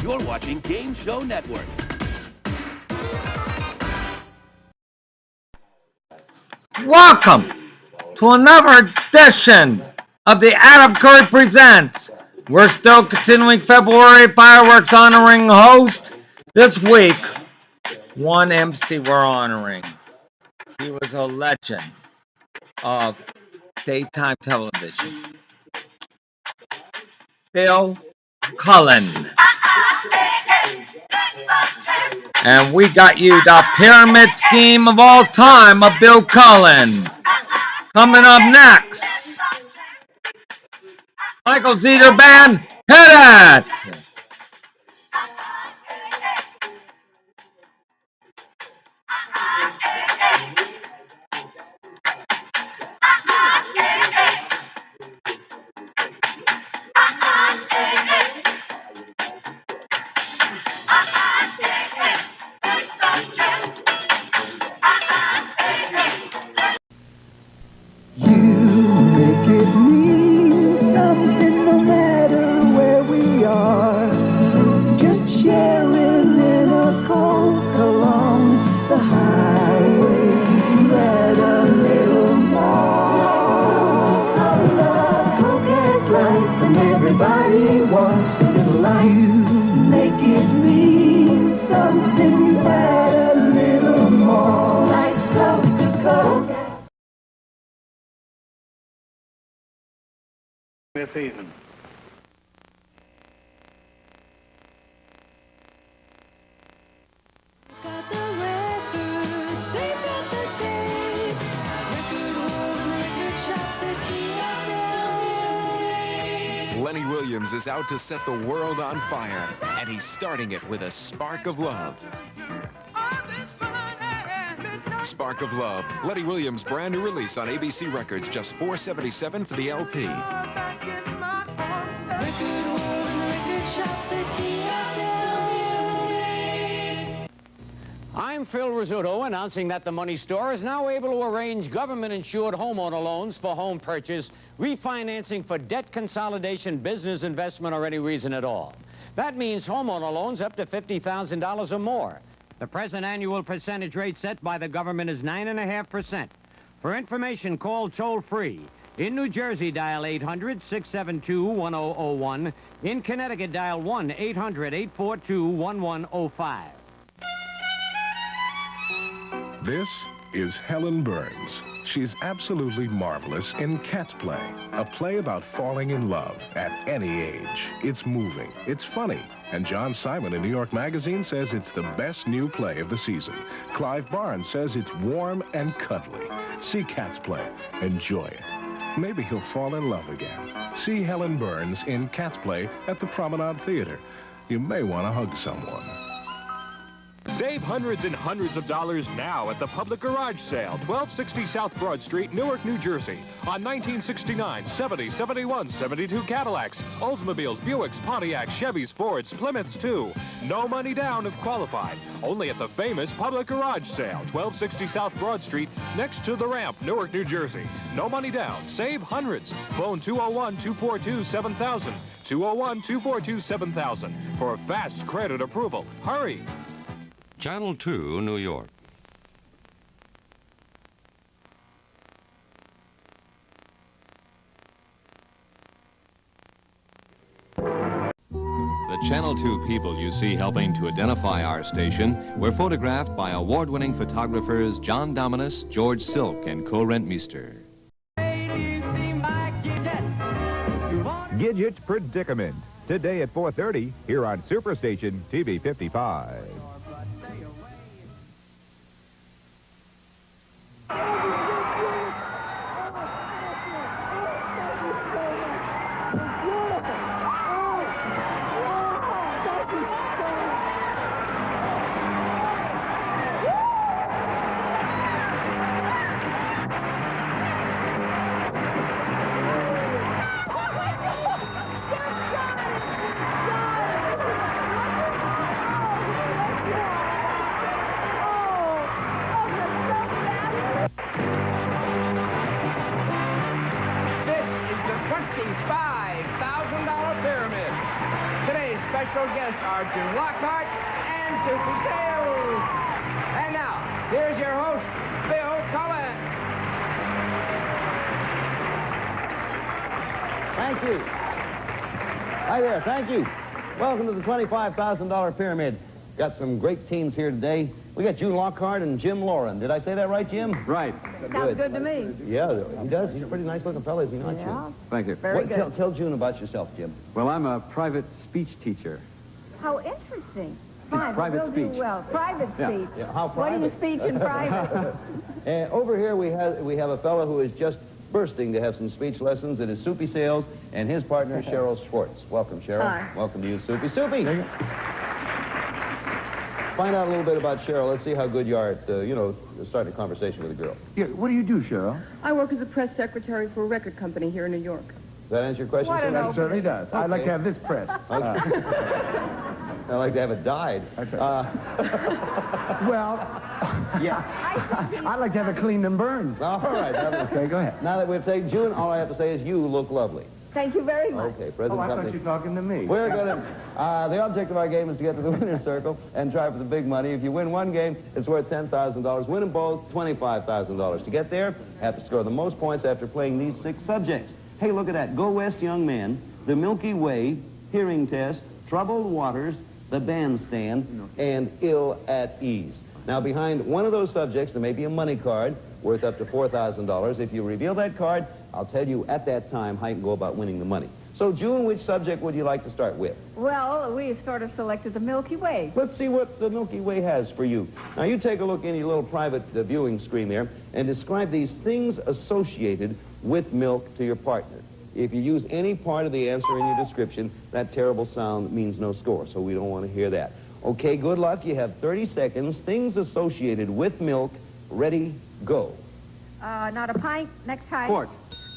You're watching Game Show Network. Welcome to another edition of the Adam Curry Presents. We're still continuing February fireworks honoring host. This week, one MC we're honoring. He was a legend of daytime television. Bill Cullen. And we got you the pyramid scheme of all time of Bill Cullen. Coming up next, Michael Zeter Band, hit it! Everybody wants a little light. You make it mean something that a little more like Coca-Cola. This season. Got the records, they've got the tapes. Record world and record shops at TSL. Lenny Williams is out to set the world on fire, and he's starting it with a Spark of Love. Spark of Love, Lenny Williams' brand new release on ABC Records, just $4.77 for the LP. Record world and record shops at TSL. I'm Phil Rizzuto announcing that the Money Store is now able to arrange government-insured homeowner loans for home purchase, refinancing for debt consolidation, business investment, or any reason at all. That means homeowner loans up to $50,000 or more. The present annual percentage rate set by the government is 9.5%. For information, call toll-free. In New Jersey, dial 800-672-1001. In Connecticut, dial 1-800-842-1105. This is Helen Burns. She's absolutely marvelous in Cat's Play, a play about falling in love at any age. It's moving, it's funny, and John Simon in New York Magazine says it's the best new play of the season. Clive Barnes says it's warm and cuddly. See Cat's Play. Enjoy it. Maybe he'll fall in love again. See Helen Burns in Cat's Play at the Promenade Theater. You may want to hug someone. Save hundreds and hundreds of dollars now at the Public Garage Sale, 1260 South Broad Street, Newark, New Jersey. On 1969, 70, 71, 72 Cadillacs, Oldsmobiles, Buicks, Pontiacs, Chevys, Fords, Plymouths, too. No money down if qualified. Only at the famous Public Garage Sale, 1260 South Broad Street, next to the ramp, Newark, New Jersey. No money down. Save hundreds. Phone 201-242-7000. 201-242-7000 for fast credit approval. Hurry. Channel 2, New York. The Channel 2 people you see helping to identify our station were photographed by award-winning photographers John Dominus, George Silk, and Cole Rentmeester. Gidget's Predicament, today at 4:30 here on Superstation TV 55. special guests are Jim Lockhart and Soupy Tails. And now, here's your host, Bill Cullen. Thank you. Hi there, thank you. Welcome to the $25,000 Pyramid. Got some great teams here today. We got June Lockhart and Jim Lauren. Did I say that right, Jim? Right. Sounds good to me. Yeah, he does. He's a pretty nice looking fellow, is he not, Yeah. Jim? Thank you. Very good. Tell June about yourself, Jim. Well, I'm a private speech teacher. How interesting. Fine, private we'll do speech. well. Private Yeah. speech. Yeah, how What do you private? speech in private? And over here we have a fellow who is just bursting to have some speech lessons. It is Soupy Sales and his partner, Cheryl Schwartz. Welcome, Cheryl. Hi. Welcome to you, Soupy. Soupy! Find out a little bit about Cheryl. Let's see how good you are at, starting a conversation with a girl. Yeah, what do you do, Cheryl? I work as a press secretary for a record company here in New York. Does that answer your question, What sir? an That certainly does. I'd like to have this press. I'd like to have it dyed. Well, yeah. I'd like to have it cleaned and burned. All right. Okay, go ahead. Now that we've taken June, all I have to say is you look lovely. Thank you very much. Okay, present Oh, I thought company. you were talking to me. We're going to, the object of our game is to get to the winner's circle and try for the big money. If you win one game, it's worth $10,000. Win them both, $25,000. To get there, have to score the most points after playing these 6 subjects. Hey, look at that. Go West, Young Man, The Milky Way, Hearing Test, Troubled Waters, The Bandstand, and Ill at Ease. Now, behind one of those subjects, there may be a money card worth up to $4,000. If you reveal that card, I'll tell you at that time how you can go about winning the money. So, June, which subject would you like to start with? Well, we've sort of selected the Milky Way. Let's see what the Milky Way has for you. Now, you take a look in your little private viewing screen there and describe these things associated with milk to your partner. If you use any part of the answer in your description, that terrible sound means no score, so we don't want to hear that. Okay, good luck. You have 30 seconds. Things associated with milk. Ready, go. Not a pint. Next time. Quart.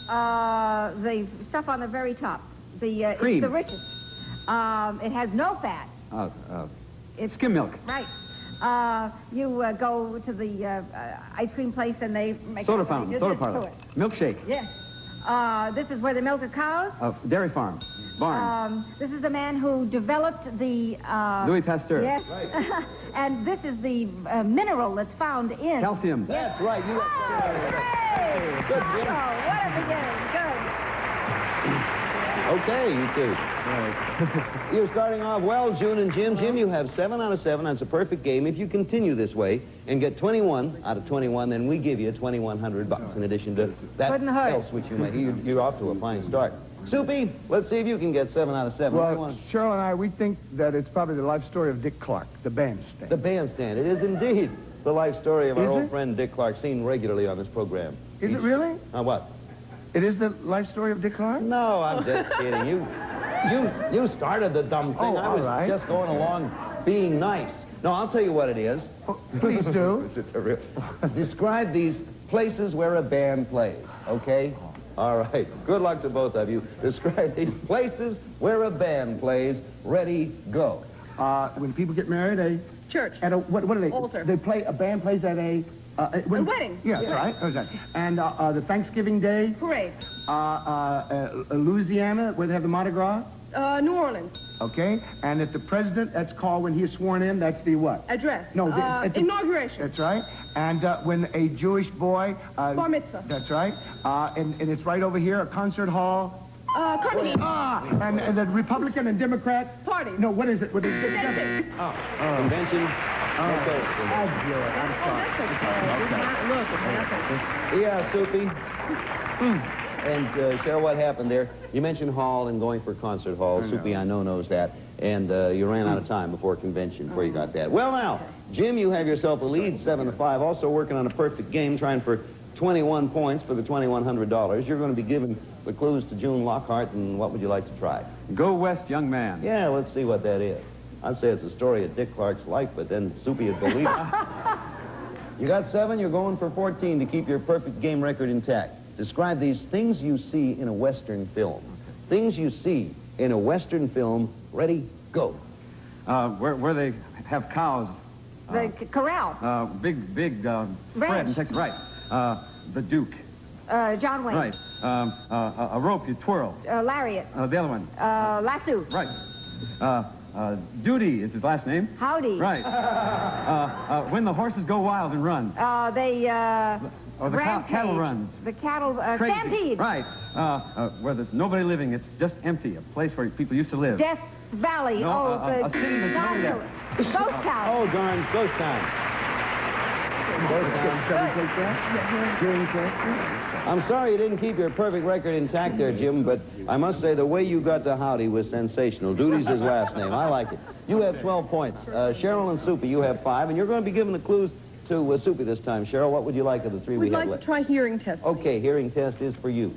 The stuff on the very top. The Cream. It's the richest. It has no fat. It's skim milk. Right. You go to the ice cream place and they make Soda it- fountain. just Soda listen to parlor. it. Milkshake. Yes. This is where they milk the cows. Dairy farm. Barn. This is the man who developed the... Louis Pasteur. Yes. And this is the mineral that's found in... Calcium. That's right. You Hooray! Good, Oh, Jim. what a beginning. Good. Okay, you two. You're starting off well, June and Jim. Jim, you have 7 out of 7. That's a perfect game. If you continue this way and get 21 out of 21, then we give you $2,100 in addition to that Couldn't hurt. else which you may. You're off to a fine start. Soupy, let's see if you can get 7 out of 7. Well, Cheryl and I, we think that it's probably the life story of Dick Clark, the bandstand. The bandstand. It is indeed the life story of our Is old it? friend Dick Clark, seen regularly on this program. Is it really? What? It is the life story of Dick Clark? No, I'm just kidding. You started the dumb thing. Oh, I was all right. just going along being nice. No, I'll tell you what it is. Please do. Describe these places where a band plays, okay? All right. Good luck to both of you. Describe these places where a band plays. Ready, go. When people get married, Church. at a, what are they? Altar. They play, a band plays at a... A wedding. Yeah, that's right. Okay. And the Thanksgiving Day, Parade. Louisiana, where they have the Mardi Gras. New Orleans. Okay. And at the president, that's called when he is sworn in, that's the what? Address. No, inauguration. That's right. And when a Jewish boy... Bar mitzvah. That's right. And it's right over here, a concert hall. Carnegie. And the Republican and Democrat... Party. No, what is it? What is it? Convention. Convention. Okay. I'm sorry. Yeah, Soupy. And, Cheryl, what happened there? You mentioned hall and going for concert hall. Soupy, I know, knows that. And you ran out of time before convention, before you got that. Well, now, Jim, you have yourself a lead, 7-5. Also working on a perfect game, trying for 21 points for the $2,100. You're going to be giving the clues to June Lockhart, and what would you like to try? Go West, young man. Yeah, let's see what that is. I'd say it's a story of Dick Clark's life, but then Soupy would believe it. You got 7, you're going for 14 to keep your perfect game record intact. Describe these things you see in a Western film. Things you see in a Western film. Ready, go. Where they have cows. The corral. Big spread in Texas. Right. The Duke. John Wayne. Right. A rope you twirl. Lariat. The other one. Lasso. Right. Duty is his last name. Howdy. Right. When the horses go wild and run. Or the cattle runs. The cattle, Crazy. stampede. Right. Where there's nobody living, it's just empty. A place where people used to live. Death Valley. No, a city that's Gone really to- Ghost Town. Oh, darn, Ghost Town. I'm sorry you didn't keep your perfect record intact there, Jim, but I must say the way you got to Howdy was sensational. Duty's his last name. I like it. You have 12 points. Cheryl and Soupy, you have 5, and you're going to be given the clues to Soupy this time. Cheryl, what would you like of the 3 we We'd have like left? to try hearing test. Okay, hearing test is for you.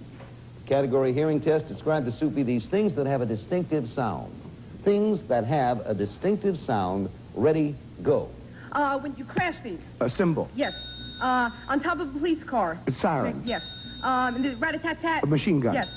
Category hearing test, describe to Soupy these things that have a distinctive sound. Things that have a distinctive sound. Ready, go. When you crash these. A symbol. Yes. On top of a police car. A siren. Yes. The rat-a-tat-tat. A machine gun. Yes.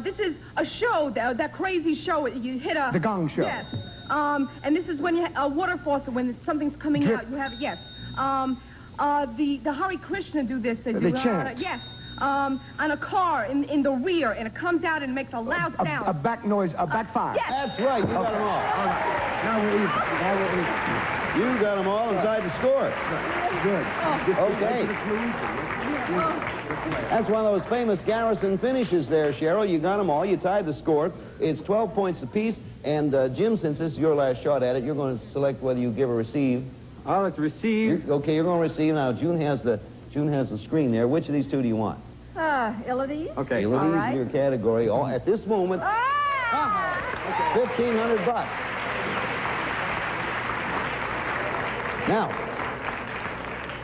This is a show, that crazy show. You hit a... The Gong Show. Yes. And this is when you a water faucet, when something's coming Drip. out. You have, yes. The Hare Krishna do this. They do. They chant. Yes. On a car in the rear, and it comes out and makes a loud sound. A back noise, a backfire. Yes. That's right, you got them all. All right. Now we're even. Now we're even. You got them all inside the score. Good. Okay. That's one of those famous Garrison finishes there, Cheryl. You got them all. You tied the score. It's 12 points apiece. And Jim, since this is your last shot at it, you're going to select whether you give or receive. I'll have to receive. Okay, you're going to receive. Now, June has the screen there. Which of these two do you want? Illidese. Okay. Illidese All right. in your category. Oh, at this moment, $1,500. Now,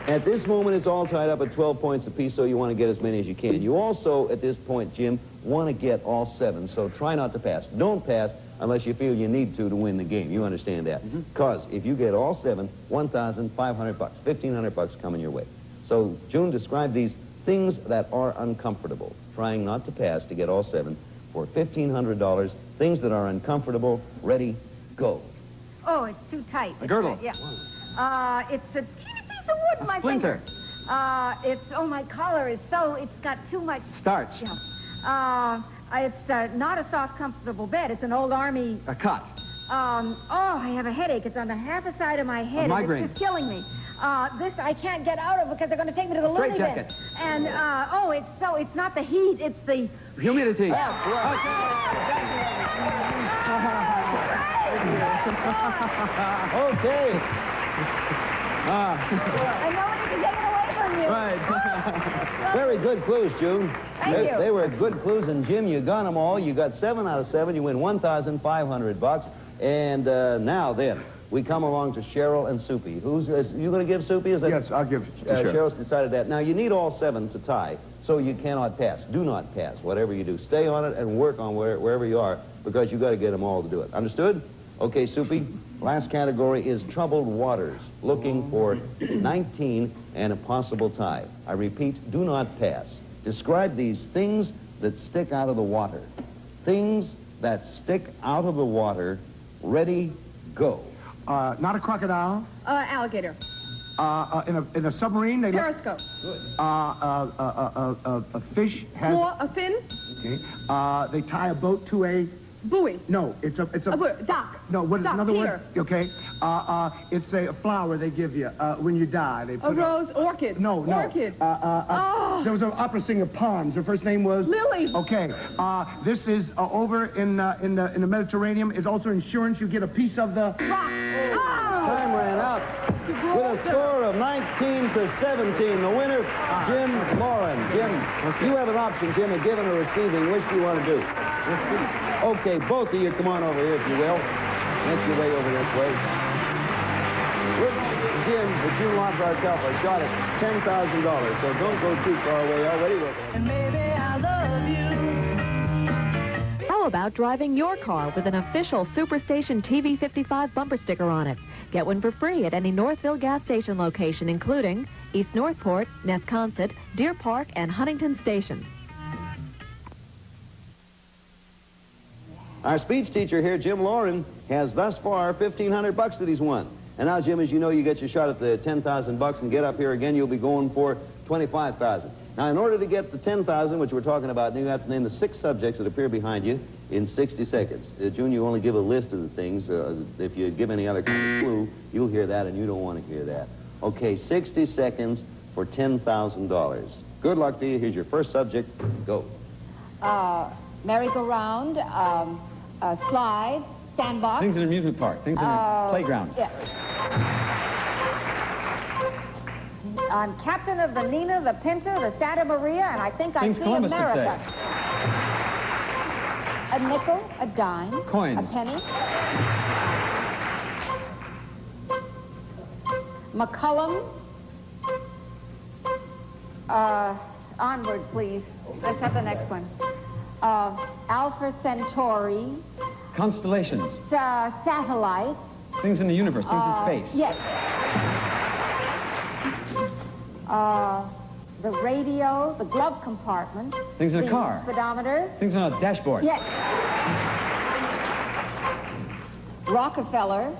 at this moment, it's all tied up at 12 points apiece, so you want to get as many as you can. You also, at this point, Jim, want to get all 7, so try not to pass. Don't pass unless you feel you need to win the game. You understand that? Because if you get all 7, $1,500, $1,500 coming your way. So, June, describe these things that are uncomfortable. Trying not to pass to get all 7 for $1,500. Things that are uncomfortable. Ready, go. Oh, it's too tight. A girdle. Yeah. It's a teeny piece of wood in my splinter. finger. My collar is it's got too much. Starch. Yeah. It's not a soft, comfortable bed. It's an old army. A cot. I have a headache. It's on the half a side of my head. A And migraine. it's just killing me. This I can't get out of because they're going to take me to the loony bin. Straitjacket. And, it's not the heat, it's the... Humidity. That's Okay. I know it to take it away from you. Right. Very good clues, June. Thank you. They were good clues, and Jim, you got them all. You got 7 out of 7. You win $1,500. And now then, we come along to Cheryl and Soupy. You going to give Soupy? Yes, I'll give to Cheryl. Cheryl's decided that. Now, you need all 7 to tie, so you cannot pass. Do not pass, whatever you do. Stay on it and work on wherever you are, because you got to get them all to do it. Understood? Okay, Soupy. Last category is troubled waters, looking for 19 and a possible tie. I repeat, do not pass. Describe these things that stick out of the water. Things that stick out of the water. Ready, go. Not a crocodile. Alligator. In a submarine, they Periscope. a fish has. Claw, a fin. Okay. They tie a boat to a. Buoy. No, it's a. Dock. No, what is Dock, another pier. word? Okay. It's a flower they give you when you die. They A put rose, orchid. No. Orchid. There was an opera singer, Pons. Her first name was Lily. Okay. This is over in the Mediterranean. It's also insurance. You get a piece of the. Time ran out. With a score of 19 to 17, the winner, Jim Lauren. Jim, you have an option, Jim, of giving or receiving. Which do you want to do? Okay, both of you, come on over here, if you will. Make your way over this way. With Jim, the June Lombards helper, shot at $10,000, so don't go too far away. Already working. And baby, I love you. How about driving your car with an official Superstation TV 55 bumper sticker on it? Get one for free at any Northville gas station location, including East Northport, Nesconset, Deer Park, and Huntington Station. Our speech teacher here, Jim Lauren, has thus far $1,500 that he's won. And now, Jim, as you know, you get your shot at the $10,000 and get up here again, you'll be going for $25,000. Now, in order to get the 10,000, which we're talking about, you have to name the 6 subjects that appear behind you in 60 seconds. June, you only give a list of the things. If you give any other kind of clue, you'll hear that, and you don't want to hear that. Okay, 60 seconds for $10,000. Good luck to you. Here's your first subject. Go. Merry-go-round, slide, sandbox. Things in an amusement park. Things in a playground. Yeah. I'm captain of the Nina, the Pinta, the Santa Maria, and I think I see Columbus America. A nickel, a dime, Coins. a penny. McCullum. Onward, please. Let's have the next one. Alpha Centauri. Constellations. Satellites. Things in the universe. Things in space. Yes. The radio, the glove compartment. Things in a car. The speedometer. Things on a dashboard. Yes. Rockefeller.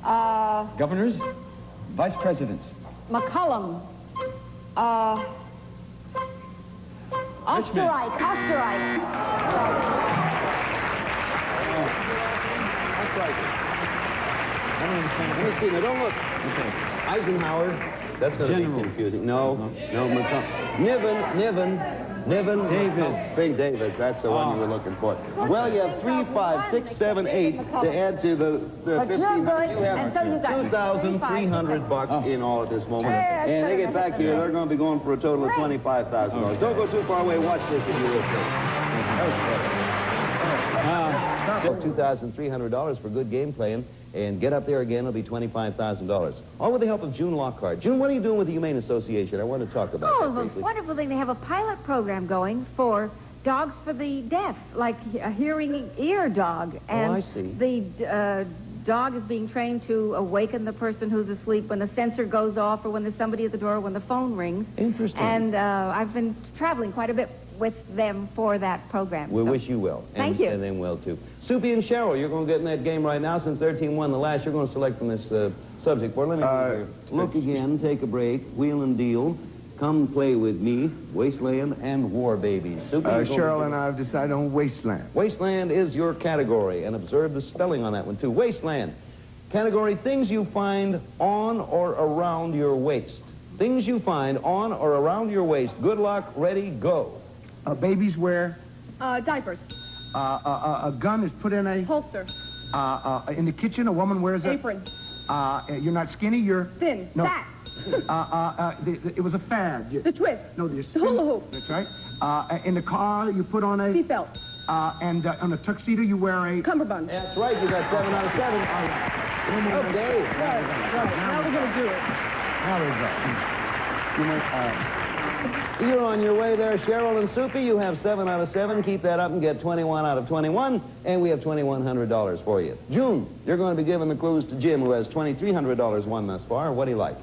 Governors. Vice presidents. McCullum. Osterreich. Osterreich. That's right. Let me see. Now, don't look. Okay. Eisenhower. That's going to be confusing. No, McCullum. Niven. Davids. Big Davids. That's the one you were looking for. Well, you have 3, 5, 6, 7, 8 to add to the 1,500. You have $2,300 in all at this moment. And they get back here, they're going to be going for a total of $25,000. Don't go too far away. Watch this if you will, please. $2,300 for good game playing. And get up there again, it'll be $25,000. All with the help of June Lockhart. June, what are you doing with the Humane Association? I want to talk about that briefly. Wonderful thing. They have a pilot program going for dogs for the deaf, like a hearing ear dog. And I see. The dog is being trained to awaken the person who's asleep when the sensor goes off or when there's somebody at the door or when the phone rings. Interesting. And I've been traveling quite a bit with them for that program. We wish you well. Thank you. And them well, too. Soupy and Cheryl, you're going to get in that game right now. Since their team won the last, you're going to select from this subject. Well, let me look again, take a break, wheel and deal, come play with me, Wasteland, and War Babies. Soupy, Cheryl and I have decided on Wasteland. Wasteland is your category, and observe the spelling on that one, too. Wasteland. Category, things you find on or around your waist. Things you find on or around your waist. Good luck, ready, go. Babies wear. Diapers. A gun is put in a... Holster. In the kitchen, a woman wears a... Apron. You're not skinny, you're... Thin. No. Fat. It was a fad. The twist. No, the hula hoop. That's right. In the car, you put on a... Seatbelt. And on a tuxedo, you wear a... Cummerbund. That's right. You got 7 out of 7. Okay. Right. Now we're going to do it. Now we go. You're on your way there, Cheryl and Soupy. You have 7 out of 7. Keep that up and get 21 out of 21. And we have $2,100 for you. June, you're going to be giving the clues to Jim, who has $2,300 won thus far. What do you like?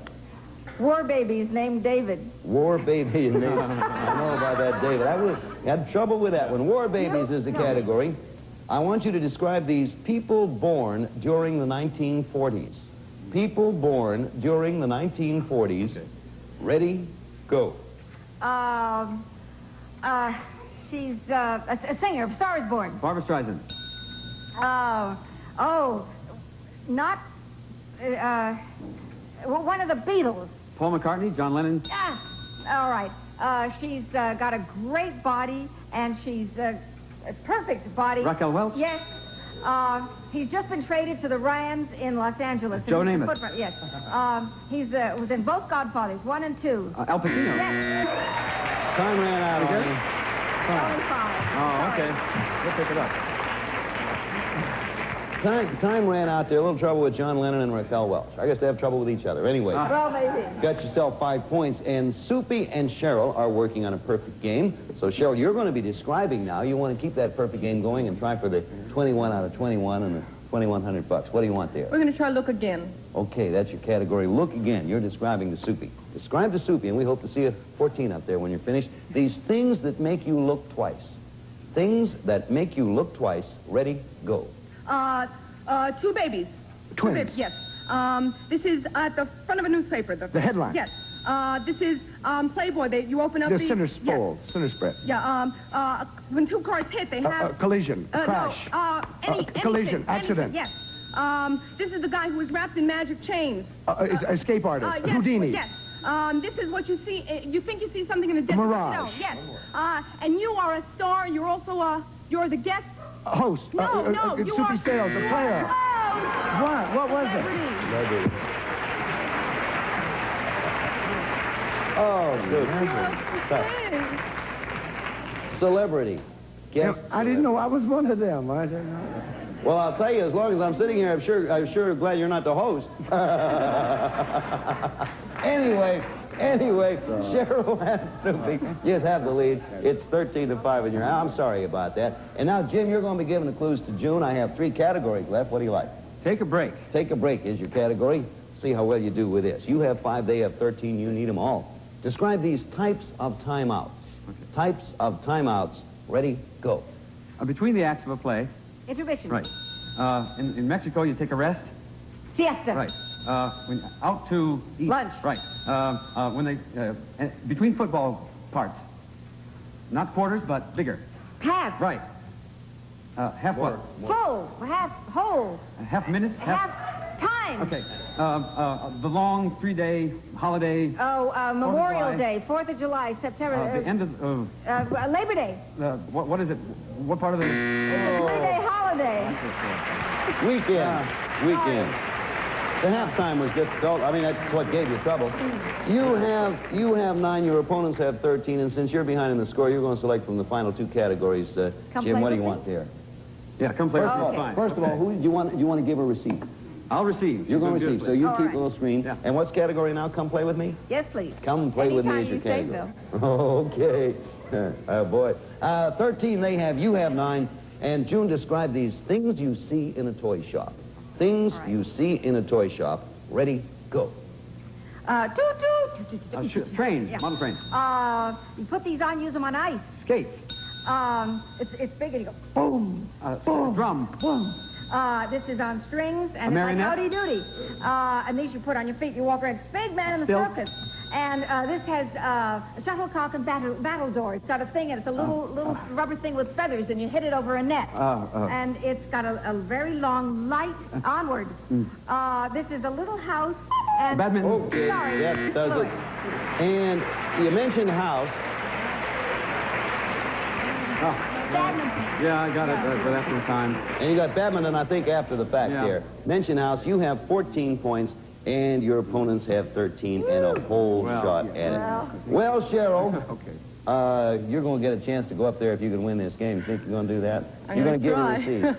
War babies named David. War baby. I know about that, David. I had trouble with that one. War babies is the category. I want you to describe these people born during the 1940s. People born during the 1940s. Ready, go. She's a singer, Star is Born. Barbra Streisand. Not, one of the Beatles. Paul McCartney, John Lennon. All right. She's got a great body, and she's a perfect body. Raquel Welch? Yes. He's just been traded to the Rams in Los Angeles. Joe Namath. Yes. He was in both Godfathers, 1 and 2. Al Pacino. Yes. Time ran out. Okay. Only 5. Oh, okay. We'll pick it up. Time ran out there. A little trouble with John Lennon and Raquel Welch. I guess they have trouble with each other. Anyway. Well, maybe. Got yourself 5 points. And Soupy and Cheryl are working on a perfect game. So, Cheryl, you're going to be describing now. You want to keep that perfect game going and try for the 21 out of 21 and the $2,100. What do you want there? We're going to try look again. Okay, that's your category. Look again. You're describing to Soupy. Describe to Soupy, and we hope to see a 14 up there when you're finished. These things that make you look twice. Things that make you look twice. Ready, go. 2 babies. Twins. 2 babies, yes. This is at the front of a newspaper. The headline. Yes. This is Playboy. You open up The the... center Yes. spool, center spread. Yeah, when two cars hit, they have... collision, crash. No, Collision, anything, accident. Yes. This is the guy who was wrapped in magic chains. Escape artist, Yes, Houdini. Yes. This is what you see. You think you see something in the distance. Mirage. No, yes. And you are a star. You're also you're the guest. Host. No, you Soupy are... Sales, the player. What was it? Celebrity. Oh, celebrity. Guest. I didn't know I was one of them. I didn't know. Well, I'll tell you, as long as I'm sitting here, I'm sure glad you're not the host. Anyway, Cheryl and Soupy, you have the lead. It's 13-5 in your hand. I'm sorry about that. And now, Jim, you're going to be giving the clues to June. I have 3 categories left. What do you like? Take a break. Take a break is your category. See how well you do with this. You have 5, they have 13. You need them all. Describe these types of timeouts. Okay. Types of timeouts. Ready, go. Between the acts of a play. Intermission. Right. In Mexico, you take a rest. Siesta. Right. When out to eat. Lunch. Right. When they between football parts. Not quarters, but bigger. Half. Right. Half what? Whole. Half whole. Half minutes. Half time. Okay. The long 3-day holiday. Memorial Day, 4th of July, September. The end of Labor Day. what is it? What part of the? 3-day holiday. Weekend. The halftime was difficult. I mean, that's what gave you trouble. You have 9. Your opponents have 13. And since you're behind in the score, you're going to select from the final 2 categories. Jim, what do you want there? Yeah, come play. First of all, who do you want to give a receive? I'll receive. You're going to receive. So you All keep right. the little screen. Yeah. And what's category now? Come play with me. Yes, please. Come play with me is your Anytime you category. Okay. Oh boy. 13 they have. You have 9. And June, describe these things you see in a toy shop. Things you see in a toy shop. Ready, go. Trains. Yeah. Model trains. You put these on, use them on ice. Skates. It's big and you go boom, boom, drum. boom. This is on strings and A it's marionette? like howdy doody. And these you put on your feet. You walk around. Big man in the Stilts? circus. And this has a shuttlecock and battle door. It's got a thing and it's a little rubber thing with feathers and you hit it over a net. And it's got a very long light onward. This is a little house and... Badminton. Okay. Sorry. That does it. And you mentioned house. Badminton. Yeah, I got it right after the time. And you got badminton, I think, after the fact Yeah. there. Mention house, you have 14 points, and your opponents have 13 and a whole shot at it. Well, Cheryl, you're going to get a chance to go up there if you can win this game. You think you're going to do that? You're going to give or receive?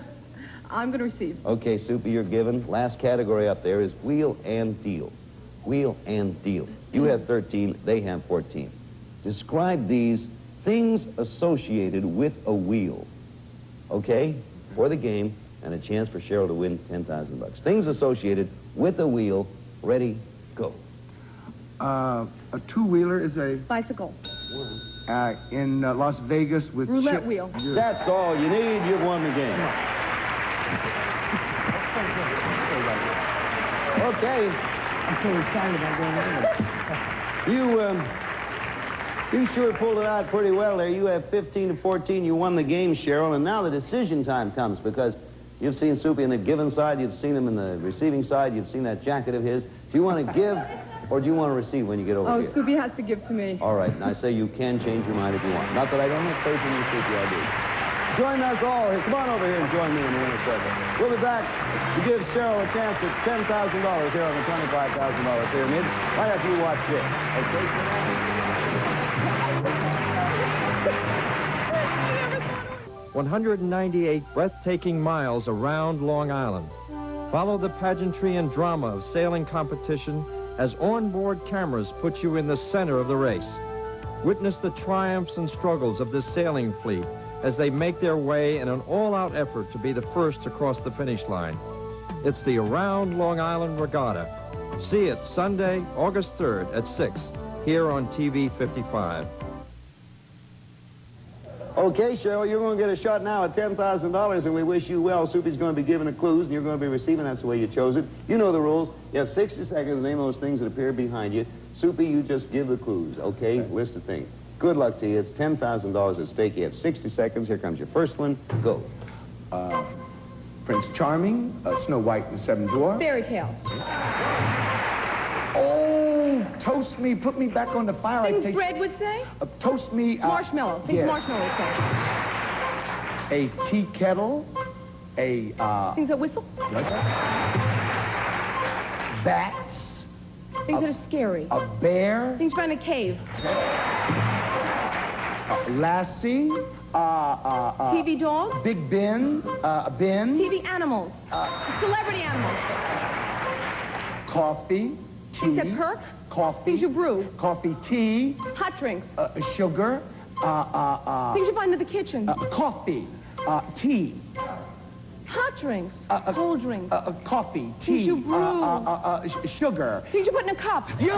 I'm going to receive. Okay, Soupy, you're given. Last category up there is wheel and deal. Wheel and deal. You have 13, they have 14. Describe these things associated with a wheel, okay, for the game, and a chance for Cheryl to win $10,000. Things associated with a wheel. Ready, go. A two-wheeler is a... Bicycle. In Las Vegas with... Roulette wheel. That's all you need. You've won the game. Okay. I'm so excited about going over. You sure pulled it out pretty well there. You have 15-14. You won the game, Cheryl. And now the decision time comes because you've seen Soupy in the given side. You've seen him in the receiving side. You've seen that jacket of his. Do you want to give or do you want to receive when you get over here? Oh, Soupy has to give to me. All right. And I say you can change your mind if you want. Not that I don't have faith in you, Soupy. I do. Join us all. Come on over here and join me in the winner's circle. We'll be back to give Cheryl a chance at $10,000 here on the $25,000 pyramid right after you watch this. Okay? 198 breathtaking miles around Long Island. Follow the pageantry and drama of sailing competition as onboard cameras put you in the center of the race. Witness the triumphs and struggles of this sailing fleet as they make their way in an all-out effort to be the first to cross the finish line. It's the Around Long Island Regatta. See it Sunday, August 3rd at 6 here on TV 55. Okay, Cheryl, you're going to get a shot now at $10,000, and we wish you well. Soupy's going to be giving the clues, and you're going to be receiving. That's the way you chose it. You know the rules. You have 60 seconds to name those things that appear behind you. Soupy, you just give the clues, okay? List of things. Good luck to you. It's $10,000 at stake. You have 60 seconds. Here comes your first one. Go. Prince Charming, Snow White and the Seven Dwarfs. Fairy tales. Oh, toast me, put me back on the fire. I'd Things say, bread would say? Toast me. Marshmallow. Things yes. marshmallow would say. A tea kettle. A, Things that whistle? Bats. Things that are scary. A bear. Things found in a cave. Lassie. TV dogs. Big Ben. Ben. TV animals. Celebrity animals. Coffee. Tea. Things that perk. Coffee. Things you brew. Coffee. Tea. Hot drinks. Sugar. Things you find in the kitchen. Coffee. Tea. Hot drinks. Cold drinks. Coffee. Tea. Things you brew. Sugar. Things you put in a cup. You.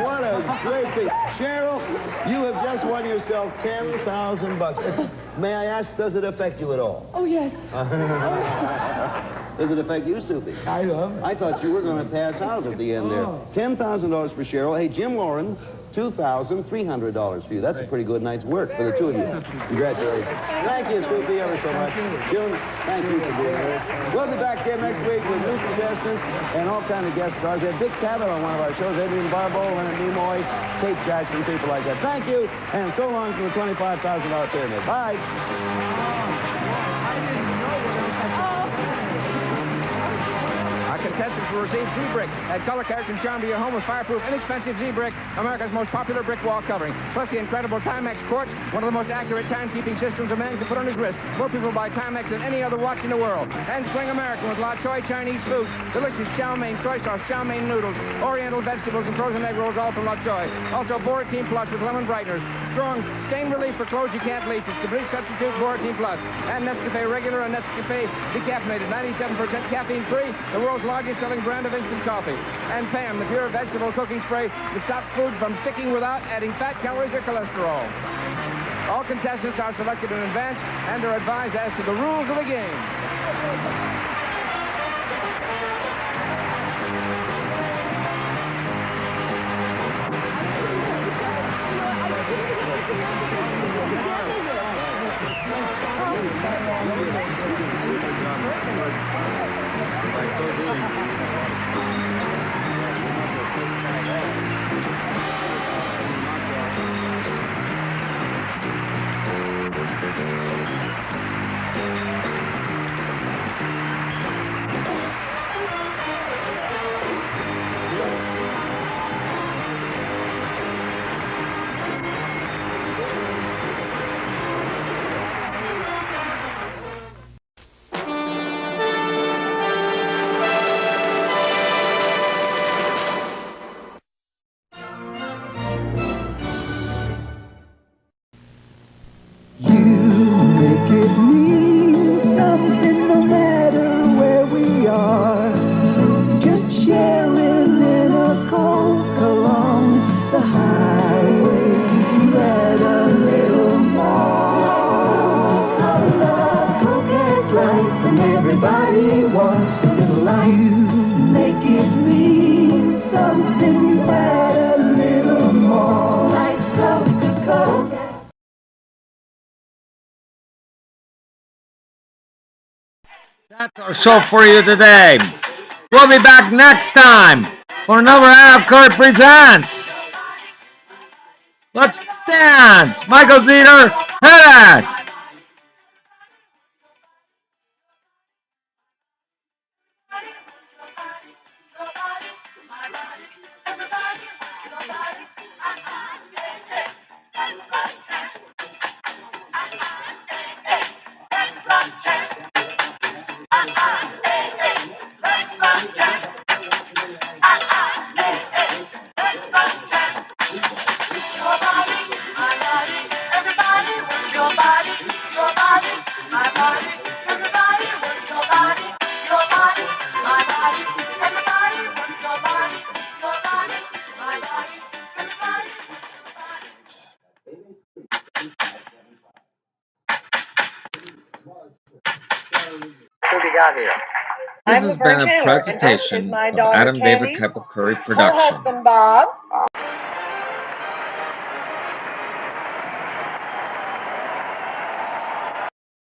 What a great thing. Cheryl, you have just won yourself $10,000. May I ask, does it affect you at all? Oh, yes. Does it affect you, Soupy? I love. I thought you were going to pass out at the end there. $10,000 for Cheryl. Hey, Jim Lauren, $2,300 for you. That's a pretty good night's work for the two of you. Congratulations. Thank you, Soupy, ever so much. June, thank you for being here. We'll be back again next week with new contestants and all kind of guest stars. We had Dick Cavett on one of our shows, Adrian Barbeau, Leonard Nimoy, Kate Jackson, people like that. Thank you, and so long from the $25,000 pyramid. Bye. Contestants will receive Z-Brick. Add color, character, and charm to your home with fireproof, inexpensive Z-Brick, America's most popular brick wall covering. Plus the incredible Timex Quartz, one of the most accurate timekeeping systems a man can put on his wrist. More people buy Timex than any other watch in the world. And Spring American with La Choy Chinese food, delicious chow mein, soy sauce, chow mein noodles, oriental vegetables, and frozen egg rolls, all from La Choy. Also Boratine Plus with lemon brighteners. Strong stain relief for clothes you can't leave. It's the bleach substitute Boratine Plus. And Nescafe regular and Nescafe decaffeinated, 97% caffeine-free, the world's largest selling brand of instant coffee. And Pam, the pure vegetable cooking spray to stop food from sticking without adding fat, calories, or cholesterol. All contestants are selected in advance and are advised as to the rules of the game. Make it mean something no matter where we are. Just sharing in a Coke along the highway. Let a little more. Love, Coke has life, and everybody wants a little life. You make it mean something that a little more. Like Coca-Cola. That's our show for you today. We'll be back next time for another Al Curry Presents. Let's dance. Michael Zeter, hit it. Sunshine. we got here? This I'm has Laverne been a Taylor, and this is presentation my of daughter Adam David Candy, Kepper Curry her Production. husband Bob.